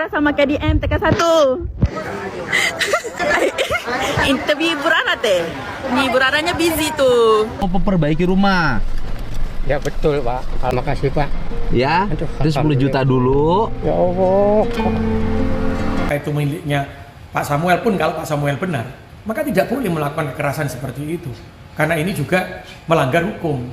Burara sama KDM tekan 1. Interview Burara teh. Nih Buraranya busy tuh. Mau memperbaiki rumah. Ya betul Pak. Terima kasih Pak. Ya, Aduh, itu 10 juta dulu. Ya Allah. Itu miliknya Pak Samuel pun, kalau Pak Samuel benar, maka tidak boleh melakukan kekerasan seperti itu. Karena ini juga melanggar hukum.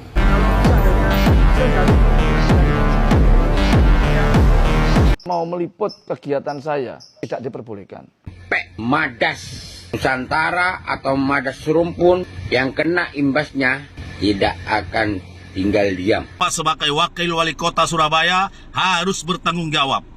Mau meliput kegiatan saya tidak diperbolehkan. Madas Nusantara atau Madas Rumpun yang kena imbasnya tidak akan tinggal diam. Pak sebagai wakil wali kota Surabaya harus bertanggung jawab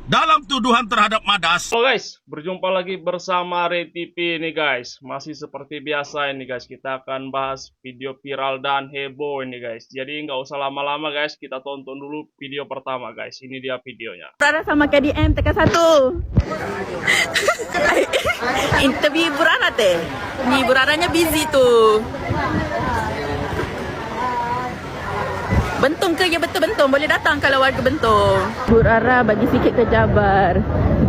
dalam tuduhan terhadap Madas. Halo guys, berjumpa lagi bersama Ray TV nih guys. Masih seperti biasa ini guys, kita akan bahas video viral dan heboh ini guys. Jadi nggak usah lama-lama guys, kita tonton dulu video pertama guys. Ini dia videonya. Burara sama KDM tekan 1. Interview Burara teh. Nih Buraranya busy tuh. Bentung ke? Ya betul Bentung. Boleh datang kalau warga Bentung. Burara bagi sikit ke Jabar.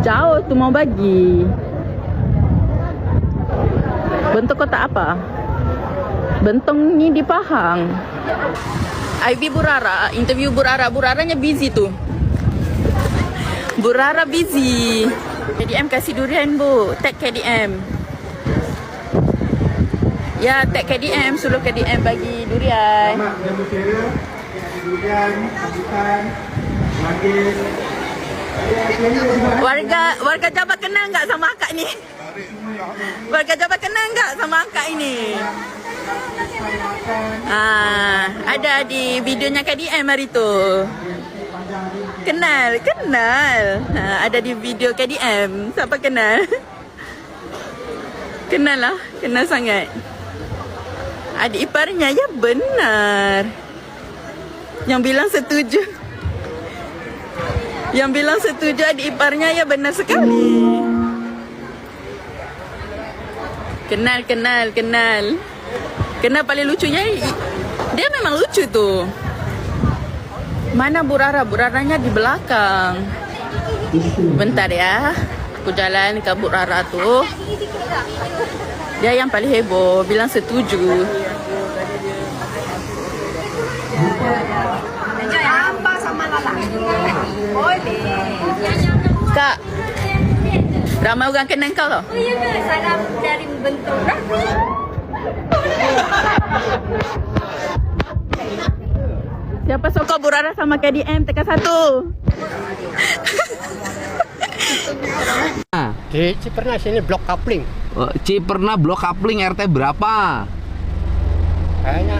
Jauh tu mau bagi. Bentung kota apa? Bentung ni di Pahang. Ivy Burara, interview Burara. Buraranya busy tu. Burara busy. KDM kasih durian bu. Tag KDM. Ya tag KDM. Suruh KDM bagi durian. Warga Jabar kenal nggak sama akak ni? Warga Jabar kenal nggak sama akak ini? Ada di videonya KDM hari tu. Kenal. Ada di video KDM. Siapa kenal? Kenal lah, kenal sangat. Adik iparnya ya benar. Yang bilang setuju. Yang bilang setuju adik iparnya ya benar sekali. Kenal. Kenal paling lucunya. Dia memang lucu tuh. Mana Burara? Buraranya di belakang. Bentar ya. Aku jalan ke Burara tuh. Dia yang paling heboh. Bilang setuju. Kak, ramai orang kenal kau tau? Oh iya Kak, salam dari Bentung. Siapa suka Burara sama KDM tekan 1. Di Cipernas ini blok coupling. Ciperna blok coupling RT berapa? Kayaknya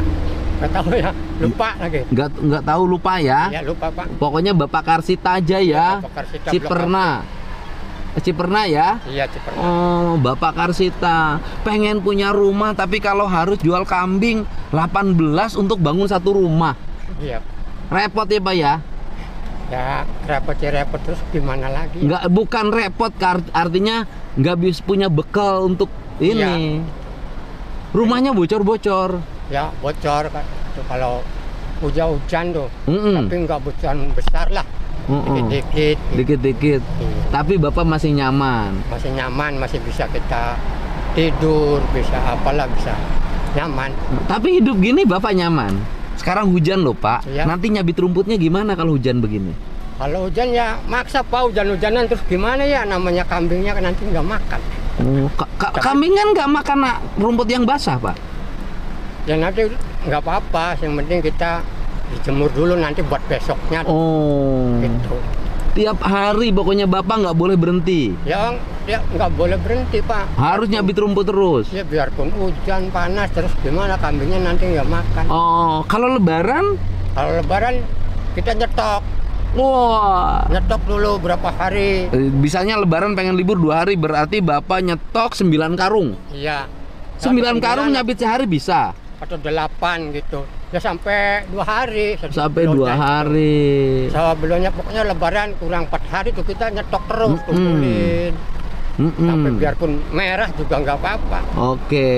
nggak tahu ya, lupa lagi. Nggak tahu, lupa ya. Ya lupa Pak. Pokoknya Bapak Karsita aja ya. Bapak Karsita, Ciperna ya. Iya Cipernas. Oh, Bapak Karsita pengen punya rumah, tapi kalau harus jual kambing 18 untuk bangun satu rumah. Iya. Repot ya Pak ya? Ya repot terus gimana lagi? Nggak, bukan repot, artinya nggak bisa punya bekal untuk ini. Rumahnya bocor-bocor. Ya bocor kan. Itu kalau hujan tuh. Mm-mm. Tapi nggak bocor besar lah. Dikit-dikit. Dikit-dikit. Iya. Tapi Bapak masih nyaman. Masih nyaman, masih bisa kita tidur, bisa apalah, bisa nyaman. Tapi hidup gini Bapak nyaman. Sekarang hujan loh Pak. Iya. Nanti nyabit rumputnya gimana kalau hujan begini? Kalau hujan ya maksa Pak, hujan-hujanan terus gimana ya, namanya kambingnya kan nanti nggak makan. Oh, kambing kan nggak makan rumput yang basah Pak. Ya nanti nggak apa-apa, yang penting kita dijemur dulu nanti buat besoknya. Oh. Gitu. Tiap hari pokoknya Bapak nggak boleh berhenti. Ya nggak boleh berhenti Pak. Harus nyabit rumput terus. Ya biarpun hujan panas terus gimana, kambingnya nanti nggak makan. Oh, kalau Lebaran? Kalau Lebaran kita nyetok. Wah. Nyetok dulu berapa hari. Bisanya Lebaran pengen libur 2 hari, berarti Bapak nyetok 9 karung. Iya. 9 karung nyabit sehari bisa? Atau 8 gitu. Ya sampai 2 hari. Sampai 2 hari. Sebelumnya pokoknya Lebaran kurang 4 hari tuh kita nyetok terus, kumpulin. Sampai biarpun merah juga nggak apa-apa. Oke.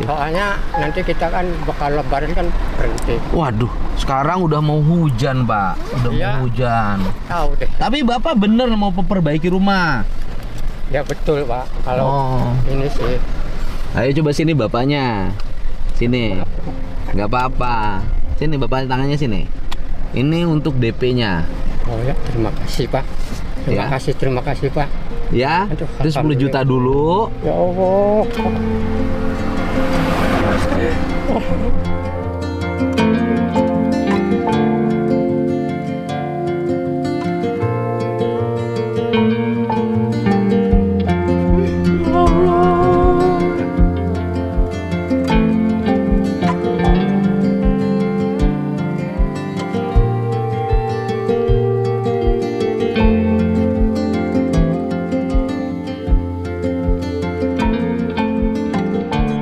Soalnya nanti kita kan bakal lebaran kan berhenti. Waduh, sekarang udah mau hujan, Pak. Udah Iya. mau hujan. Tahu deh. Tapi Bapak bener mau memperbaiki rumah. Ya betul Pak. Kalau Oh. ini sih. Ayo coba sini bapaknya. Sini. Nggak apa-apa. Sini bapak tangannya sini. Ini untuk DP-nya. Oh ya, terima kasih Pak. Terima kasih Pak. Ya. Aduh, Itu 10 juta dulu. Ya Allah.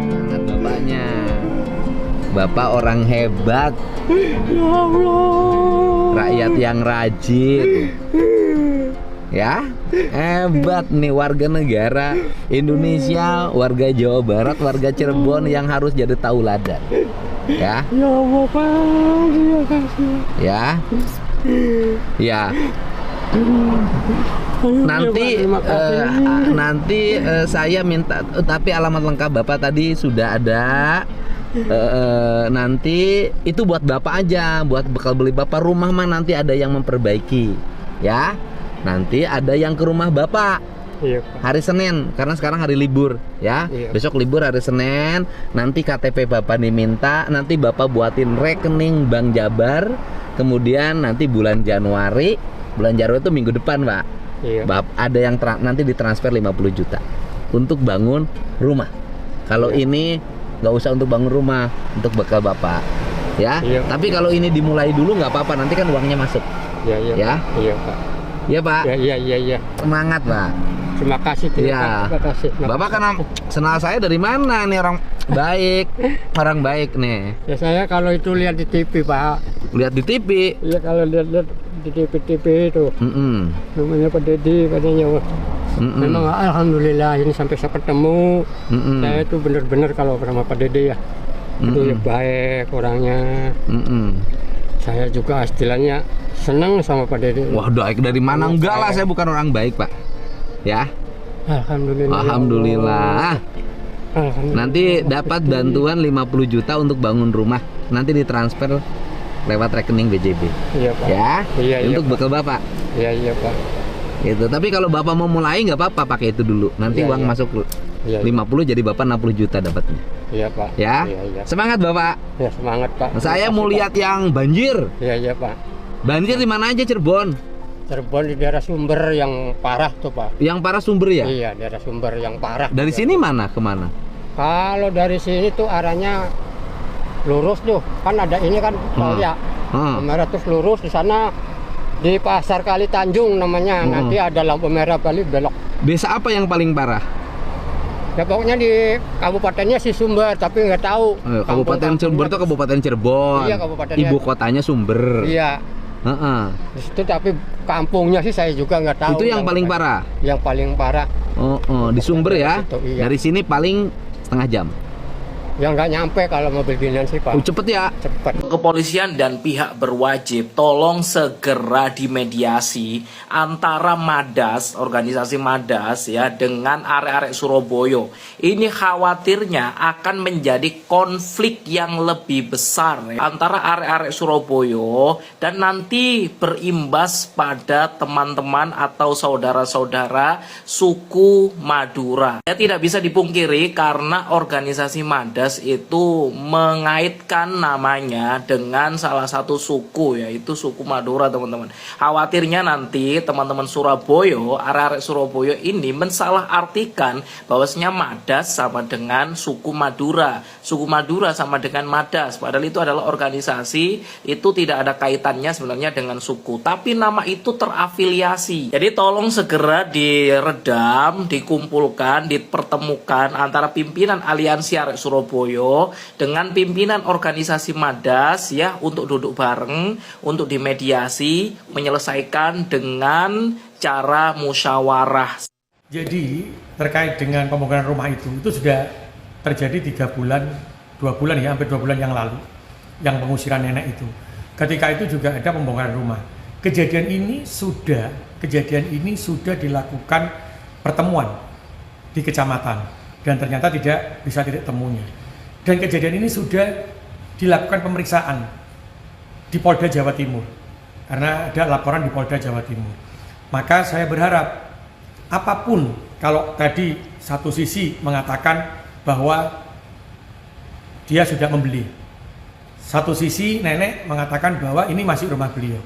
Semangat bapaknya. Bapak orang hebat. Ya Allah. Rakyat yang rajin. Ya, hebat nih warga negara Indonesia, warga Jawa Barat, warga Cirebon yang harus jadi tauladan. Ya. Ya Allah Pak, terima kasih. Ya. Ya. Nanti saya minta tapi alamat lengkap Bapak tadi sudah ada. Nanti itu buat Bapak aja, buat bekal beli Bapak. Rumah mah nanti ada yang memperbaiki. Ya. Nanti ada yang ke rumah Bapak. Iya Pak. Hari Senin, karena sekarang hari libur ya. Iya. Besok libur hari Senin. Nanti KTP Bapak diminta, nanti Bapak buatin rekening Bank Jabar. Kemudian nanti bulan Januari itu minggu depan, Pak. Iya. Ada yang nanti ditransfer 50 juta untuk bangun rumah. Kalau ini nggak usah untuk bangun rumah, untuk bekal Bapak. Ya. Iya. Tapi kalau ini dimulai dulu nggak apa-apa, nanti kan uangnya masuk. Iya, iya. Ya. Pak. Iya, Pak. Ya, Pak. Iya. Semangat, Pak. Terima kasih. Iya. Terima kasih. Bapak kan kenal saya dari mana nih, orang baik, orang baik nih. Ya saya kalau itu lihat di TV Pak. Lihat di TV. Iya kalau lihat di TV itu. Namanya Pak Dedi katanya. Memang alhamdulillah ini sampai saya ketemu. Saya itu benar-benar kalau sama Pak Dedi ya. Itu ya baik orangnya. Saya juga istilahnya senang sama Pak Dedi. Wah, baik dari mana? Enggak lah, saya bukan orang baik, Pak. Ya. Alhamdulillah. Alhamdulillah. Nanti dapat bantuan 50 juta untuk bangun rumah. Nanti ditransfer lewat rekening BJB. Iya, Pak. Ya. Iya, untuk bekal Bapak. Iya, Pak. Itu. Tapi kalau Bapak mau mulai nggak apa-apa, pakai itu dulu. Nanti Iya, uang iya. masuk Iya, 50 jadi Bapak 60 juta dapatnya. Iya, Pak. Ya. Iya. Semangat, Bapak. Ya semangat, Pak. Saya mau lihat yang banjir. Iya, Pak. Banjir di mana aja Cirebon? Cirebon di daerah Sumber yang parah tuh Pak. Yang parah Sumber ya? Iya, daerah Sumber yang parah. Dari sini mana kemana? Kalau dari sini tuh arahnya lurus tuh, kan ada ini kan tol ya. Merah terus lurus di sana di Pasar Kali Tanjung namanya. Nanti ada lampu merah balik belok. Desa apa yang paling parah? Ya pokoknya di kabupatennya si Sumber, tapi nggak tahu. Kabupaten Sumber itu Kabupaten Cirebon. Iya, kabupatennya. Ibu kotanya Sumber. Iya. Di situ tapi kampungnya sih saya juga nggak tahu. Itu yang paling parah. Yang paling parah. Di Sumber ya. Situ, iya. Dari sini paling setengah jam. Yang nggak nyampe kalau mobil ginian sih Pak. Cepet ya. Cepet. Kepolisian dan pihak berwajib tolong segera dimediasi antara Madas, organisasi Madas ya, dengan arek-arek Surabaya. Ini khawatirnya akan menjadi konflik yang lebih besar ya, antara arek-arek Surabaya dan nanti berimbas pada teman-teman atau saudara-saudara suku Madura. Ya, tidak bisa dipungkiri karena organisasi Madas itu mengaitkan namanya dengan salah satu suku, yaitu suku Madura, teman-teman. Khawatirnya nanti teman-teman Surabaya, arek-arek Surabaya ini mensalahartikan bahwasanya Madas sama dengan suku Madura, suku Madura sama dengan Madas, padahal itu adalah organisasi, itu tidak ada kaitannya sebenarnya dengan suku, tapi nama itu terafiliasi. Jadi tolong segera diredam, dikumpulkan, dipertemukan antara pimpinan aliansi arek Surabaya dengan pimpinan organisasi Madas ya, untuk duduk bareng, untuk dimediasi, menyelesaikan dengan cara musyawarah. Jadi terkait dengan pembongkaran rumah itu sudah terjadi 2 bulan ya, hampir 2 bulan yang lalu, yang pengusiran nenek itu. Ketika itu juga ada pembongkaran rumah. Kejadian ini sudah dilakukan pertemuan di kecamatan dan ternyata tidak bisa titik temunya. Dan kejadian ini sudah dilakukan pemeriksaan di Polda Jawa Timur karena ada laporan di Polda Jawa Timur. Maka saya berharap apapun, kalau tadi satu sisi mengatakan bahwa dia sudah membeli, satu sisi nenek mengatakan bahwa ini masih rumah beliau.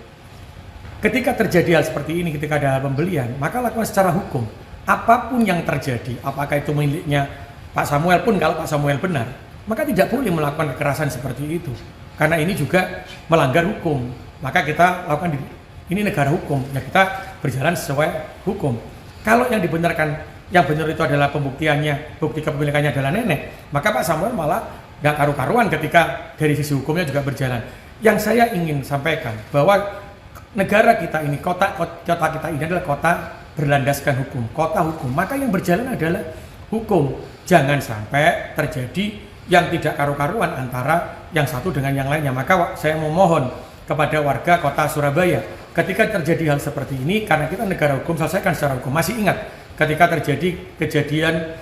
Ketika terjadi hal seperti ini, ketika ada pembelian, maka lakukan secara hukum. Apapun yang terjadi, apakah itu miliknya Pak Samuel pun, kalau Pak Samuel benar, maka tidak boleh melakukan kekerasan seperti itu. Karena ini juga melanggar hukum. Maka kita lakukan, ini negara hukum, ya kita berjalan sesuai hukum. Kalau yang dibenarkan, yang benar itu adalah pembuktiannya, bukti kepemilikannya adalah nenek, maka Pak Samuel malah nggak karu-karuan ketika dari sisi hukumnya juga berjalan. Yang saya ingin sampaikan bahwa negara kita ini, kota kita ini adalah kota berlandaskan hukum, kota hukum. Maka yang berjalan adalah hukum. Jangan sampai terjadi yang tidak karu-karuan antara yang satu dengan yang lainnya. Maka saya memohon kepada warga kota Surabaya, ketika terjadi hal seperti ini, karena kita negara hukum, selesaikan secara hukum. Masih ingat ketika terjadi kejadian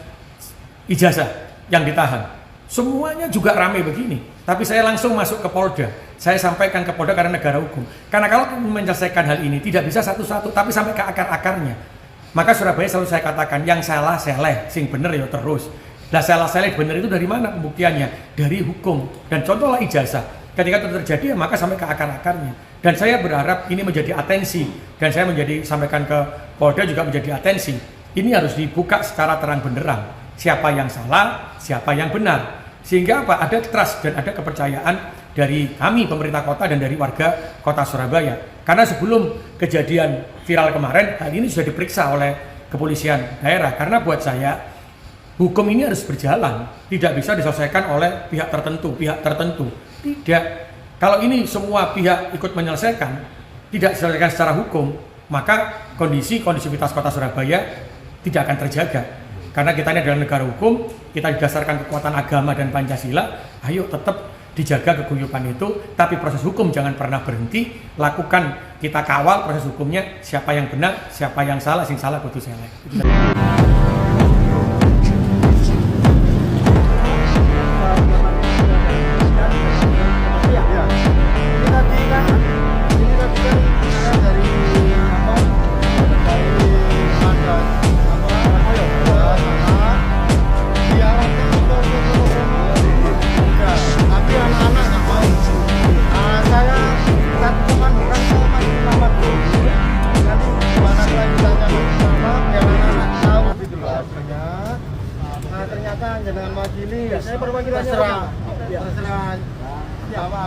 ijazah yang ditahan, semuanya juga ramai begini, tapi saya langsung masuk ke Polda. Saya sampaikan ke Polda karena negara hukum. Karena kalau menyelesaikan hal ini tidak bisa satu-satu, tapi sampai ke akar-akarnya. Maka Surabaya selalu saya katakan, yang salah seleh, sing bener ya terus. Lah salah seleh bener itu dari mana pembuktiannya? Dari hukum. Dan contohlah ijazah. Ketika itu terjadi, maka sampai ke akar-akarnya. Dan saya berharap ini menjadi atensi. Dan saya sampaikan ke Polda juga menjadi atensi. Ini harus dibuka secara terang benderang. Siapa yang salah, siapa yang benar. Sehingga apa? Ada trust dan ada kepercayaan dari kami pemerintah kota dan dari warga kota Surabaya. Karena sebelum kejadian viral kemarin, hal ini sudah diperiksa oleh kepolisian daerah. Karena buat saya, hukum ini harus berjalan, tidak bisa diselesaikan oleh pihak tertentu. Tidak. Kalau ini semua pihak ikut menyelesaikan, tidak diselesaikan secara hukum, maka kondisivitas kota Surabaya tidak akan terjaga. Karena kita ini adalah negara hukum, kita didasarkan kekuatan agama dan Pancasila, ayo tetap dijaga keguyupan itu, tapi proses hukum jangan pernah berhenti, lakukan, kita kawal proses hukumnya, siapa yang benar, siapa yang salah, sing salah kudu selek.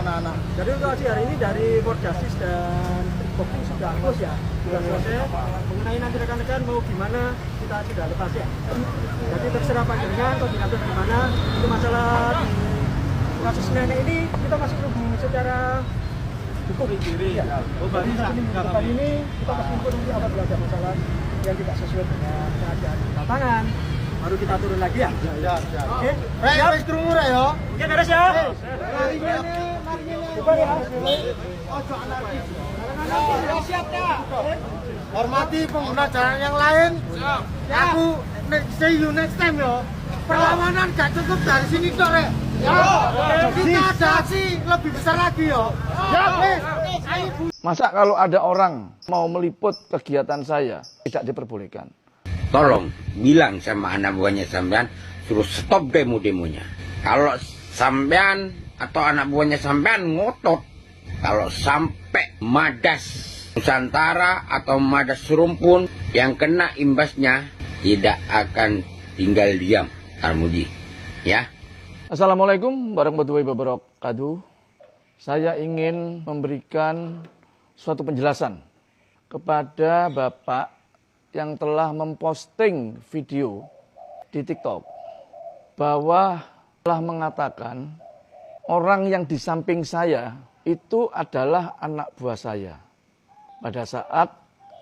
Anak-anak. Jadi untuk hari ini dari Porjasis dan Kopi sudah close ya, sudah selesai. Mengenai nanti rekan-rekan mau gimana kita sudah lepas ya. Jadi terserah panjenengan koordinator gimana. Itu masalah di kasus nenek ini kita masih menunggu secara hukum. Ya. Jadi depan ini kita masih menunggu nanti apabila ada masalah yang tidak sesuai dengan keadaan di lapangan. Baru kita turun lagi ya. Ya. Oke. Wis krungu rek ya. Oke, beres ya. Siap ya. Hormati pengguna jalan yang lain. Aku see you next time ya. Perlawanan gak cukup dari sini kok rek. Ya. Kita ada aksi lebih besar lagi ya. Masa kalau ada orang mau meliput kegiatan saya tidak diperbolehkan? Tolong bilang sama anak buahnya sampean suruh stop demo-demonya. Kalau sampean atau anak buahnya sampean ngotot, kalau sampai Madas Nusantara atau Madas Rumpun yang kena imbasnya tidak akan tinggal diam, Tarmuji. Ya. Assalamualaikum warahmatullahi wabarakatuh. Saya ingin memberikan suatu penjelasan kepada Bapak yang telah memposting video di TikTok bahwa telah mengatakan orang yang di samping saya itu adalah anak buah saya. Pada saat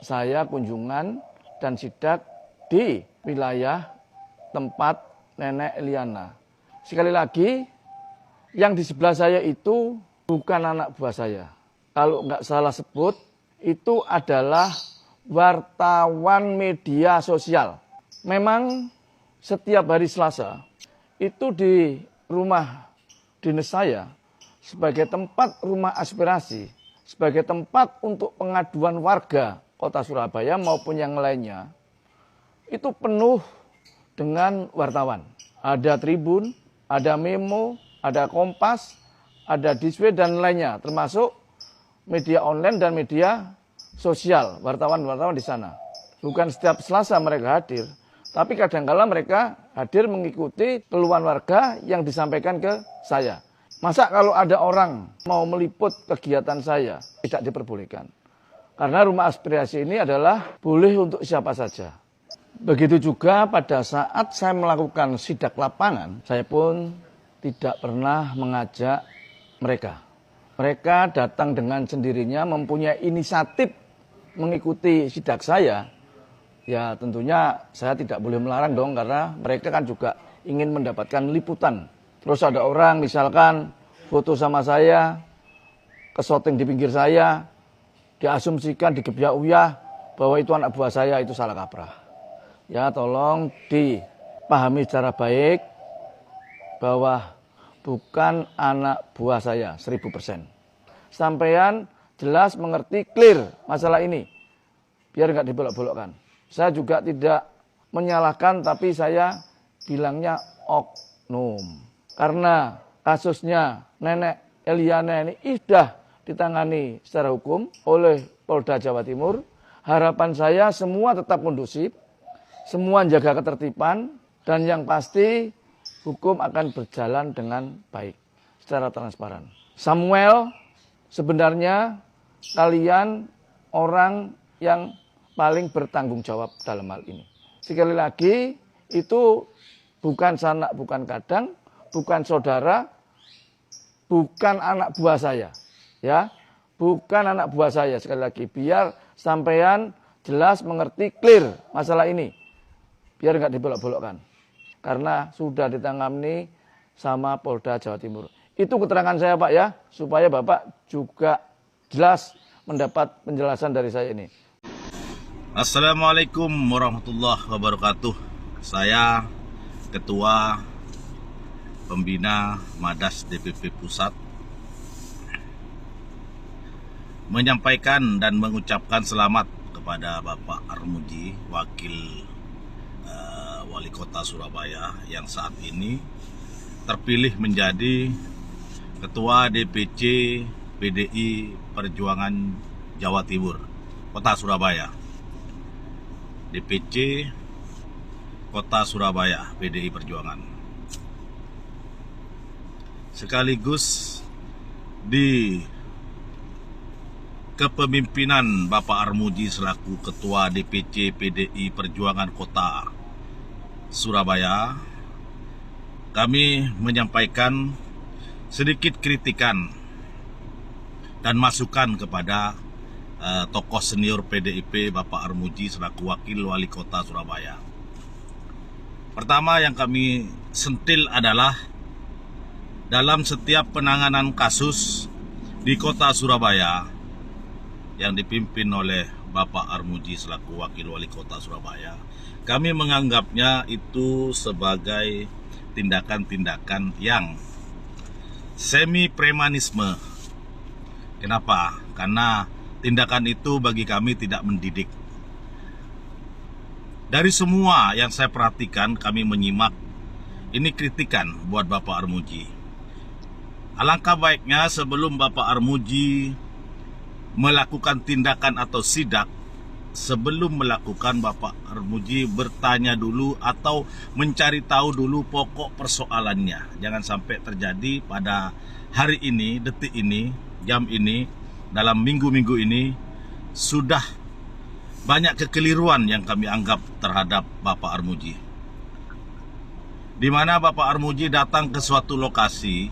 saya kunjungan dan sidak di wilayah tempat Nenek Eliana. Sekali lagi, yang di sebelah saya itu bukan anak buah saya. Kalau nggak salah sebut, itu adalah wartawan media sosial. Memang setiap hari Selasa, itu di rumah dinas saya, sebagai tempat rumah aspirasi, sebagai tempat untuk pengaduan warga Kota Surabaya maupun yang lainnya, itu penuh dengan wartawan. Ada Tribun, ada Memo, ada Kompas, ada Diswe dan lainnya, termasuk media online dan media sosial, wartawan-wartawan di sana. Bukan setiap Selasa mereka hadir, tapi kadang-kala mereka hadir mengikuti keluhan warga yang disampaikan ke saya. Masa kalau ada orang mau meliput kegiatan saya, tidak diperbolehkan. Karena rumah aspirasi ini adalah boleh untuk siapa saja. Begitu juga pada saat saya melakukan sidak lapangan, saya pun tidak pernah mengajak mereka. Mereka datang dengan sendirinya, mempunyai inisiatif mengikuti sidak saya. Ya tentunya saya tidak boleh melarang dong, karena mereka kan juga ingin mendapatkan liputan. Terus ada orang misalkan foto sama saya, kesoting di pinggir saya, diasumsikan, digebyak-uyah bahwa itu anak buah saya, itu salah kaprah. Ya tolong dipahami secara baik bahwa bukan anak buah saya 1000%. Sampean jelas mengerti, clear masalah ini, biar nggak dibolak-bolokkan. Saya juga tidak menyalahkan, tapi saya bilangnya oknum. Karena kasusnya Nenek Eliana ini sudah ditangani secara hukum oleh Polda Jawa Timur. Harapan saya semua tetap kondusif, semua jaga ketertiban, dan yang pasti hukum akan berjalan dengan baik, secara transparan. Samuel, sebenarnya kalian orang yang paling bertanggung jawab dalam hal ini. Sekali lagi, itu bukan sanak, bukan kadang, bukan saudara, bukan anak buah saya. Ya, bukan anak buah saya. Sekali lagi, biar sampean jelas mengerti, clear masalah ini, biar nggak dibolak-bolokkan. Karena sudah ditangani sama Polda Jawa Timur. Itu keterangan saya Pak ya, supaya Bapak juga jelas mendapat penjelasan dari saya ini. Assalamualaikum warahmatullahi wabarakatuh. Saya Ketua Pembina Madas DPP Pusat menyampaikan dan mengucapkan selamat kepada Bapak Armuji, Wakil Wali Kota Surabaya yang saat ini terpilih menjadi Ketua DPC PDI Perjuangan Jawa Timur Kota Surabaya. DPC Kota Surabaya PDI Perjuangan. Sekaligus di kepemimpinan Bapak Armuji selaku Ketua DPC PDI Perjuangan Kota Surabaya, kami menyampaikan sedikit kritikan dan masukan kepada tokoh senior PDIP Bapak Armuji selaku Wakil Wali Kota Surabaya. Pertama yang kami sentil adalah dalam setiap penanganan kasus di Kota Surabaya yang dipimpin oleh Bapak Armuji selaku Wakil Wali Kota Surabaya, kami menganggapnya itu sebagai tindakan-tindakan yang semi premanisme. Kenapa? Karena tindakan itu bagi kami tidak mendidik. Dari semua yang saya perhatikan, kami menyimak, ini kritikan buat Bapak Armuji. Alangkah baiknya sebelum Bapak Armuji melakukan tindakan atau sidak, sebelum melakukan Bapak Armuji bertanya dulu atau mencari tahu dulu pokok persoalannya. Jangan sampai terjadi pada hari ini, detik ini, jam ini, dalam minggu-minggu ini sudah banyak kekeliruan yang kami anggap terhadap Bapak Armuji. Di mana Bapak Armuji datang ke suatu lokasi,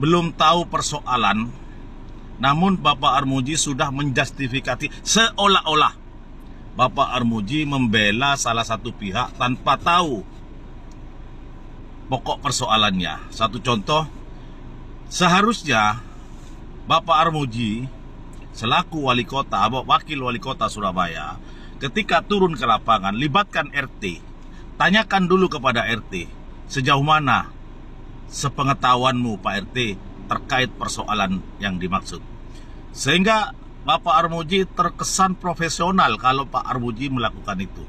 belum tahu persoalan, namun Bapak Armuji sudah menjustifikasi seolah-olah Bapak Armuji membela salah satu pihak tanpa tahu pokok persoalannya. Satu contoh, seharusnya Bapak Armuji selaku wali kota, wakil wali kota Surabaya, ketika turun ke lapangan, libatkan RT. Tanyakan dulu kepada RT, sejauh mana sepengetahuanmu Pak RT terkait persoalan yang dimaksud. Sehingga Bapak Armuji terkesan profesional kalau Pak Armuji melakukan itu.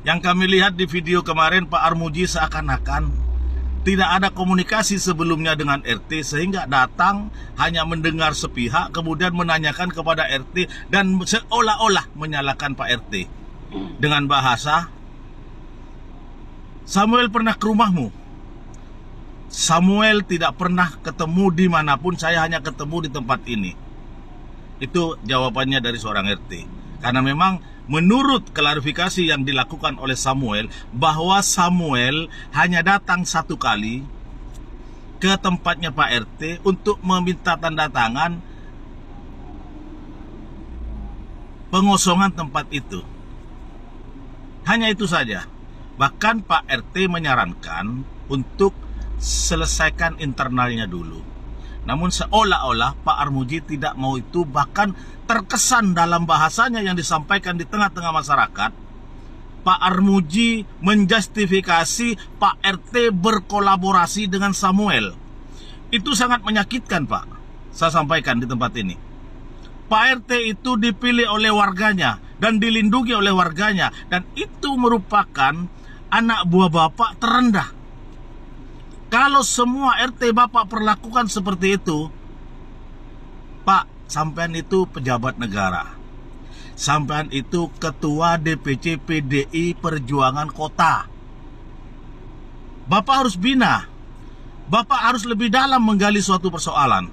Yang kami lihat di video kemarin, Pak Armuji seakan-akan tidak ada komunikasi sebelumnya dengan RT, sehingga datang hanya mendengar sepihak, kemudian menanyakan kepada RT dan seolah-olah menyalahkan Pak RT dengan bahasa, Samuel pernah ke rumahmu? Samuel tidak pernah ketemu dimanapun, saya hanya ketemu di tempat ini. Itu jawabannya dari seorang RT. Karena memang menurut klarifikasi yang dilakukan oleh Samuel, bahwa Samuel hanya datang satu kali ke tempatnya Pak RT untuk meminta tanda tangan pengosongan tempat itu. Hanya itu saja. Bahkan Pak RT menyarankan untuk selesaikan internalnya dulu. Namun seolah-olah Pak Armuji tidak mau itu, bahkan terkesan dalam bahasanya yang disampaikan di tengah-tengah masyarakat, Pak Armuji menjustifikasi Pak RT berkolaborasi dengan Samuel. Itu sangat menyakitkan, Pak. Saya sampaikan di tempat ini. Pak RT itu dipilih oleh warganya dan dilindungi oleh warganya, dan itu merupakan anak buah Bapak terendah. Kalau semua RT Bapak perlakukan seperti itu, Pak, sampean itu pejabat negara. Sampean itu ketua DPC PDI Perjuangan Kota. Bapak harus bina. Bapak harus lebih dalam menggali suatu persoalan.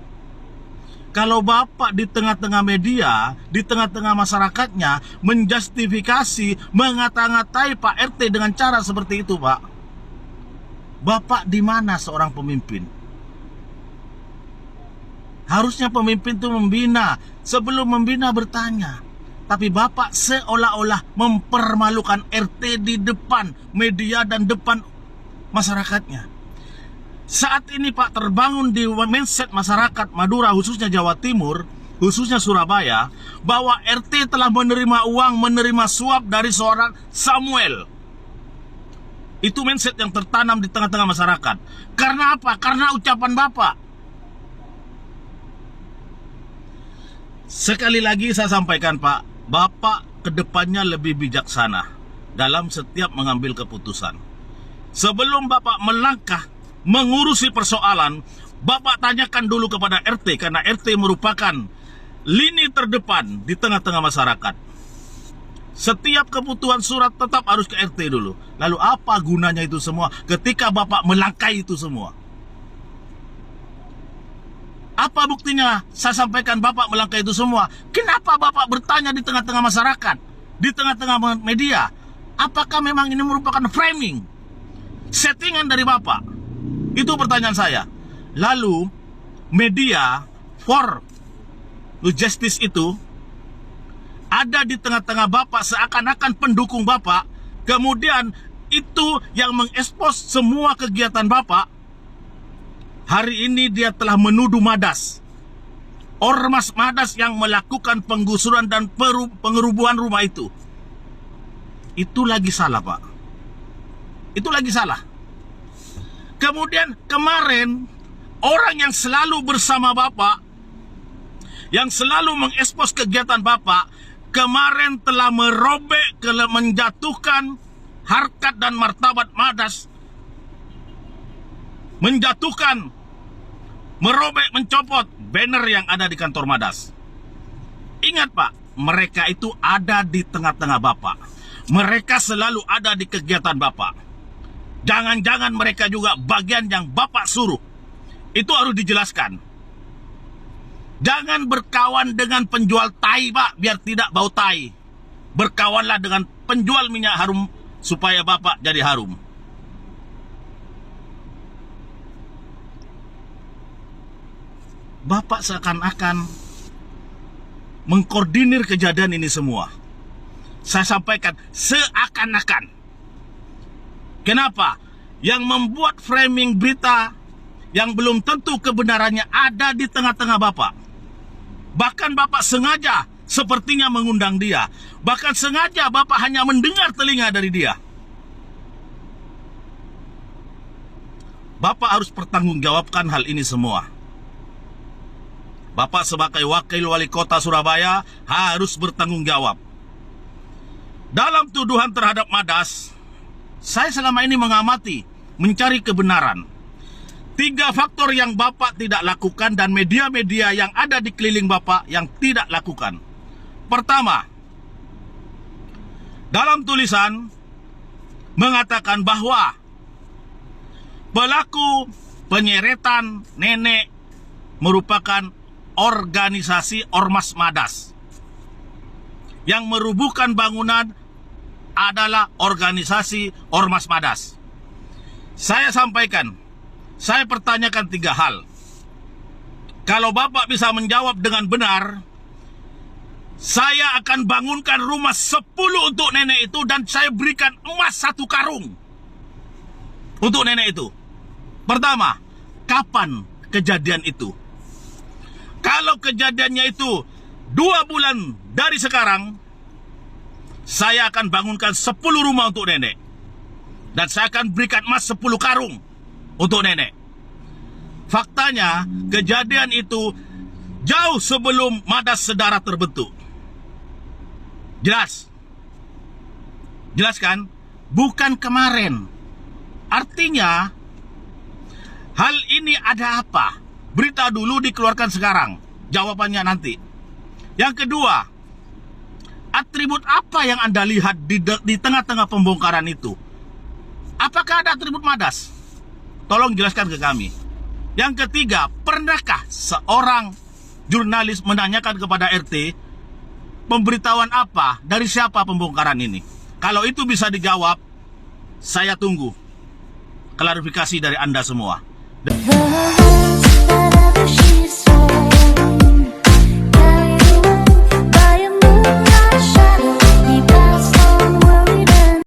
Kalau Bapak di tengah-tengah media, di tengah-tengah masyarakatnya menjustifikasi, mengata-ngatai Pak RT dengan cara seperti itu, Pak, Bapak di mana seorang pemimpin? Harusnya pemimpin itu membina, sebelum membina bertanya. Tapi Bapak seolah-olah mempermalukan RT di depan media dan depan masyarakatnya. Saat ini Pak, terbangun di mindset masyarakat Madura, khususnya Jawa Timur, khususnya Surabaya, bahwa RT telah menerima uang, menerima suap dari seorang Samuel. Itu mindset yang tertanam di tengah-tengah masyarakat. Karena apa? Karena ucapan Bapak. Sekali lagi saya sampaikan, Pak, Bapak kedepannya lebih bijaksana dalam setiap mengambil keputusan. Sebelum Bapak melangkah mengurusi persoalan, Bapak tanyakan dulu kepada RT, karena RT merupakan lini terdepan di tengah-tengah masyarakat. Setiap kebutuhan surat tetap harus ke RT dulu. Lalu apa gunanya itu semua ketika Bapak melangkai itu semua? Apa buktinya saya sampaikan Bapak melangkai itu semua? Kenapa Bapak bertanya di tengah-tengah masyarakat, di tengah-tengah media? Apakah memang ini merupakan framing, settingan dari Bapak? Itu pertanyaan saya. Lalu media for justice itu ada di tengah-tengah Bapak, seakan-akan pendukung Bapak. Kemudian itu yang mengekspos semua kegiatan Bapak. Hari ini dia telah menuduh Madas, ormas Madas yang melakukan penggusuran dan pengerubuhan rumah itu. Itu lagi salah, Pak. Itu lagi salah. Kemudian kemarin orang yang selalu bersama Bapak, yang selalu mengekspos kegiatan Bapak, kemarin telah merobek, menjatuhkan harkat dan martabat Madas, menjatuhkan, merobek, mencopot banner yang ada di kantor Madas. Ingat, Pak, mereka itu ada di tengah-tengah Bapak. Mereka selalu ada di kegiatan Bapak. Jangan-jangan mereka juga bagian yang Bapak suruh. Itu harus dijelaskan. Jangan berkawan dengan penjual tai, Pak, biar tidak bau tai. Berkawanlah dengan penjual minyak harum supaya Bapak jadi harum. Bapak seakan-akan mengkoordinir kejadian ini semua. Saya sampaikan seakan-akan. Kenapa? Yang membuat framing berita yang belum tentu kebenarannya ada di tengah-tengah Bapak. Bahkan Bapak sengaja sepertinya mengundang dia. Bahkan sengaja Bapak hanya mendengar telinga dari dia. Bapak harus pertanggungjawabkan hal ini semua. Bapak sebagai wakil wali kota Surabaya harus bertanggung jawab. Dalam tuduhan terhadap Madas, saya selama ini mengamati, mencari kebenaran. 3 faktor yang Bapak tidak lakukan dan media-media yang ada di keliling Bapak yang tidak lakukan. Pertama, dalam tulisan mengatakan bahwa pelaku penyeretan nenek merupakan organisasi Ormas Madas. Yang merubuhkan bangunan adalah organisasi Ormas Madas. Saya sampaikan, saya pertanyakan 3 hal. Kalau Bapak bisa menjawab dengan benar, saya akan bangunkan rumah 10 untuk nenek itu dan saya berikan emas 1 karung untuk nenek itu. Pertama, kapan kejadian itu? Kalau kejadiannya itu 2 bulan dari sekarang, saya akan bangunkan 10 rumah untuk nenek. Dan saya akan berikan emas 10 karung untuk nenek. Faktanya, kejadian itu jauh sebelum Madas Sedara terbentuk. Jelas? Jelas kan? Bukan kemarin. Artinya, hal ini ada apa? Berita dulu dikeluarkan sekarang. Jawabannya nanti. Yang kedua, atribut apa yang Anda lihat di tengah-tengah pembongkaran itu? Apakah ada atribut Madas? Tolong jelaskan ke kami. Yang ketiga, pernahkah seorang jurnalis menanyakan kepada RT pemberitahuan apa, dari siapa pembongkaran ini? Kalau itu bisa dijawab, saya tunggu klarifikasi dari Anda semua.